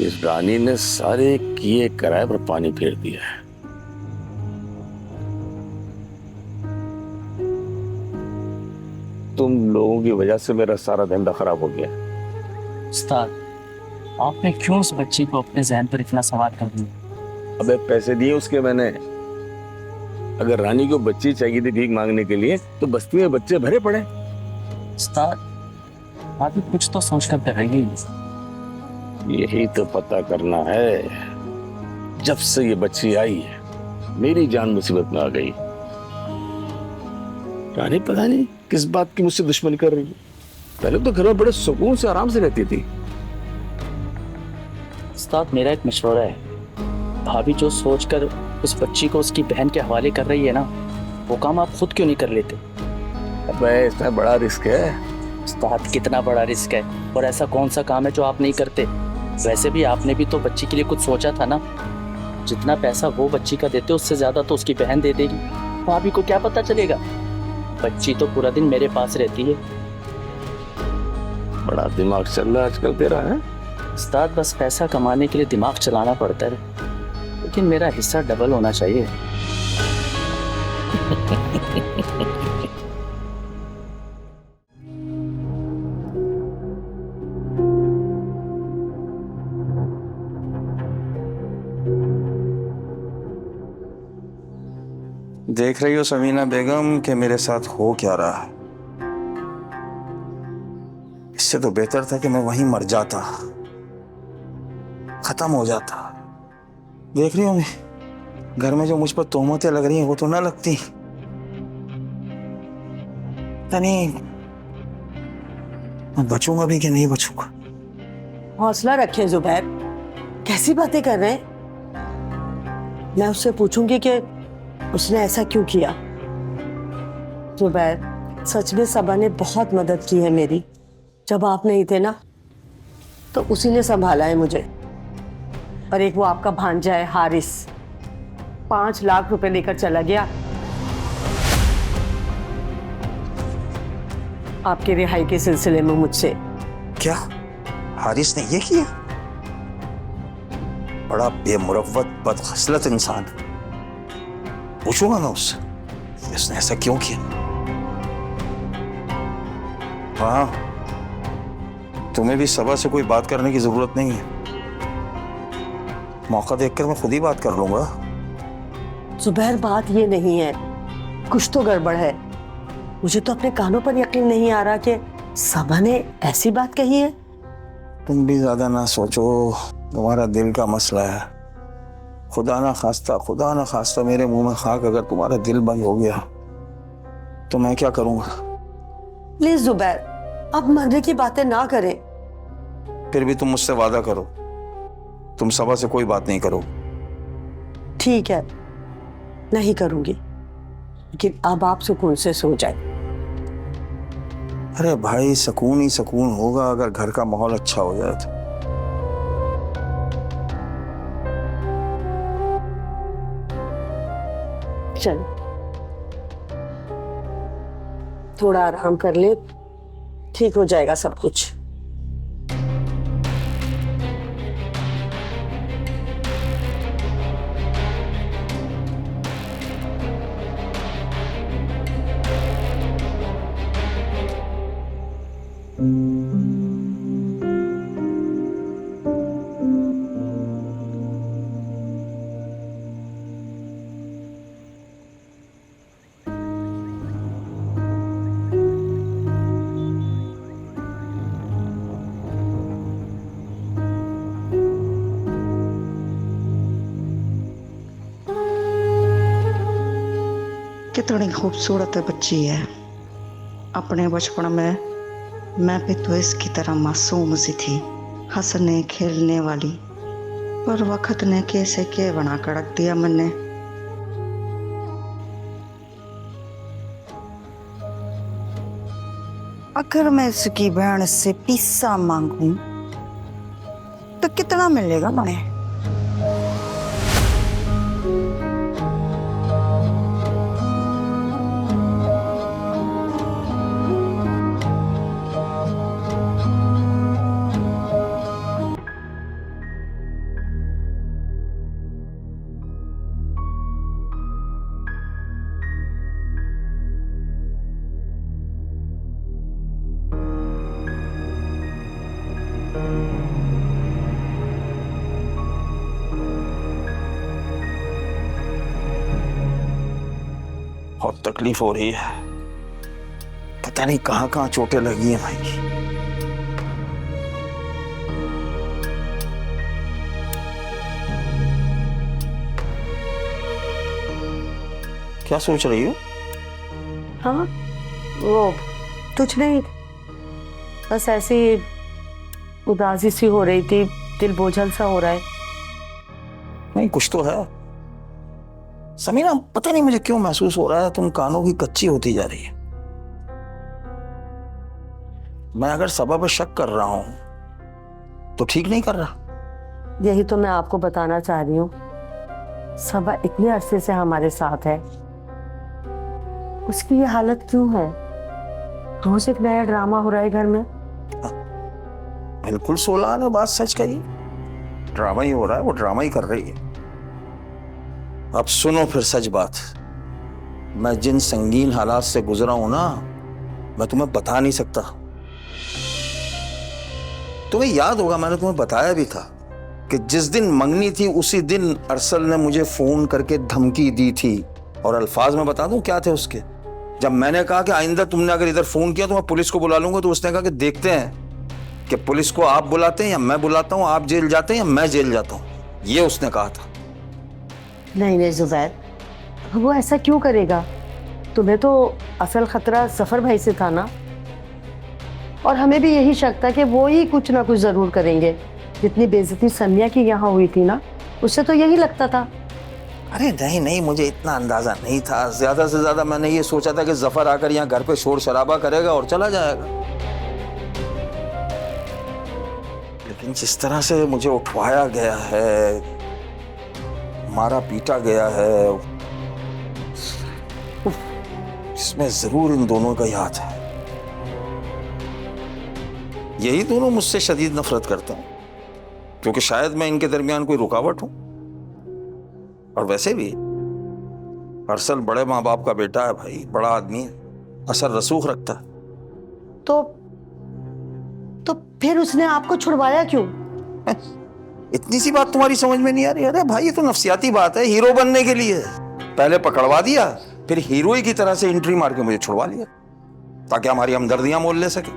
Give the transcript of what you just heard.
इस रानी ने सारे किए कराए पर पानी फेर दिया है। तुम लोगों की वजह से मेरा सारा धंधा खराब हो गया। उस्ताद, आपने क्यों उस बच्ची को अपने जहन पर इतना सवार कर दिया? अबे पैसे दिए उसके मैंने। अगर रानी को बच्ची चाहिए थी भीख मांगने के लिए तो बस्ती में बच्चे भरे पड़े। उस्ताद, आप भी कुछ तो सोच कर करेंगे। यही तो पता करना है। जब से ये बच्ची आई है मेरी जान मुसीबत में आ गई। रानी पता नहीं किस बात की मुझसे दुश्मनी कर रही है। पहले तो घर में बड़े सुकून से आराम से रहती थी। उस्ताद, मेरा एक मशवरा है। भाभी जो सोचकर उस बच्ची को उसकी बहन के हवाले कर रही है ना, वो काम आप खुद क्यों नहीं कर लेते? अबे इसमें बड़ा रिस्क है। उस्ताद, कितना बड़ा रिस्क है, और ऐसा कौन सा काम है जो आप नहीं करते? वैसे भी आपने भी तो बच्ची के लिए कुछ सोचा था ना। जितना पैसा वो बच्ची का देते उससे ज्यादा तो उसकी बहन दे देगी। भाभी को क्या पता चलेगा? बच्ची तो पूरा दिन मेरे पास रहती है। बड़ा दिमाग चल रहा है आजकल तेरा है। उस्ताद, बस पैसा कमाने के लिए दिमाग चलाना पड़ता है, लेकिन मेरा हिस्सा डबल होना चाहिए। देख रही हो समीना बेगम कि मेरे साथ हो क्या रहा है। इससे तो बेहतर था कि मैं वहीं मर जाता, खत्म हो जाता। देख रही हो मैं घर में जो मुझ पर तोहमतें लग रही हैं वो तो ना लगती। नहीं, मैं बचूंगा भी कि नहीं बचूंगा। हौसला रखें जुबैर, कैसी बातें कर रहे हैं? मैं उससे पूछूंगी कि उसने ऐसा क्यों किया। जुबैर, सच में सबा ने बहुत मदद की है मेरी। जब आप नहीं थे ना तो उसी ने संभाला है मुझे। और एक वो आपका भांजा है हारिस, 5 लाख रुपए लेकर चला गया आपके रिहाई के सिलसिले में मुझसे। क्या हारिस ने ये किया? बड़ा बेमुरव्वत बदखसलत इंसान। पूछूंगा मैं उससे इसने ऐसा क्यों किया। हाँ, तुम्हें भी सबा से कोई बात करने की जरूरत नहीं है। मौका देखकर मैं खुद ही बात कर लूंगा। जुबैर, बात ये नहीं है, कुछ तो गड़बड़ है। मुझे तो अपने कानों पर यकीन नहीं आ रहा कि सबा ने ऐसी बात कही है। तुम भी ज्यादा ना सोचो, तुम्हारा दिल का मसला है। खुदा ना खास्ता मेरे मुंह में खाक अगर तुम्हारा दिल बंद हो गया तो मैं क्या करूंगा। प्लीज जुबैर, अब मरने की बातें ना करें। फिर भी तुम मुझसे वादा करो, तुम सबा से कोई बात नहीं करो। ठीक है, नहीं करूंगी, लेकिन अब आप सुकून से सो जाए। अरे भाई, सुकून ही सुकून होगा अगर घर का माहौल अच्छा हो जाए तो। चल, थोड़ा आराम कर ले, ठीक हो जाएगा सब कुछ। कितनी खूबसूरत बच्ची है। अपने बचपन में मैं भी तो इसकी तरह मासूम सी थी, हंसने खेलने वाली। पर वक्त ने कैसे के बना कर रख दिया मैंने। अगर मैं इसकी बहन से पिस्सा मांगूं तो कितना मिलेगा मुझे? बहुत तकलीफ हो रही है, पता नहीं कहां कहां चोटें लगी हैं भाई। क्या सोच रही हो? हाँ, वो कुछ नहीं, बस ऐसी उदासी सी हो रही थी, दिल बोझल सा हो रहा है। नहीं, कुछ तो है समीना, पता नहीं मुझे क्यों महसूस हो रहा है तुम कानों की कच्ची होती जा रही है। मैं अगर सबा पे शक कर रहा हूं तो ठीक नहीं कर रहा। यही तो मैं आपको बताना चाह रही हूँ। सबा इतने अरसे से हमारे साथ है, उसकी ये हालत क्यों है? रोज एक नया ड्रामा हो रहा है घर में। बिल्कुल सोलान ने बात सच कही, ड्रामा ही हो रहा है, वो ड्रामा ही कर रही है। अब सुनो फिर सच बात, मैं जिन संगीन हालात से गुजरा हूं ना, मैं तुम्हें बता नहीं सकता। तुम्हें याद होगा मैंने तुम्हें बताया भी था कि जिस दिन मंगनी थी उसी दिन अरसल ने मुझे फोन करके धमकी दी थी, और अल्फाज में बता दूं क्या थे उसके। जब मैंने कहा कि आइंदा तुमने अगर इधर फोन किया तो मैं पुलिस को बुला लूंगा, तो उसने कहा कि देखते हैं कि पुलिस को आप बुलाते हैं या मैं बुलाता हूं, आप जेल जाते हैं या मैं जेल जाता हूं, ये उसने कहा था। नहीं नहीं जुबैर, वो ऐसा क्यों करेगा? तुम्हें तो असल खतरा जफर भाई से था ना, और हमें भी यही शक था कि वो ही कुछ ना कुछ जरूर करेंगे। जितनी बेइज्जती समिया की यहाँ हुई थी ना, उससे तो यही लगता था। अरे नहीं नहीं, मुझे इतना अंदाजा नहीं था, ज्यादा से ज्यादा मैंने ये सोचा था कि जफर आकर यहाँ घर पे शोर शराबा करेगा और चला जाएगा। लेकिन जिस तरह से मुझे उठवाया गया है, मारा पीटा गया है, इसमें जरूर इन दोनों का ही हाथ है। यही दोनों मुझसे शदीद नफरत करते हैं, क्योंकि शायद मैं इनके दरमियान कोई रुकावट हूं। और वैसे भी अरसल बड़े माँ बाप का बेटा है भाई, बड़ा आदमी है, असर रसूख रखता है। तो फिर उसने आपको छुड़वाया क्यों? इतनी सी बात तुम्हारी समझ में नहीं आ रही? अरे भाई ये तो नफसियाती बात है, हीरो बनने के लिए पहले पकड़वा दिया, फिर हीरोई की तरह से एंट्री मार के मुझे छुड़वा लिया ताकि हमारी हमदर्दियां मोल ले सके।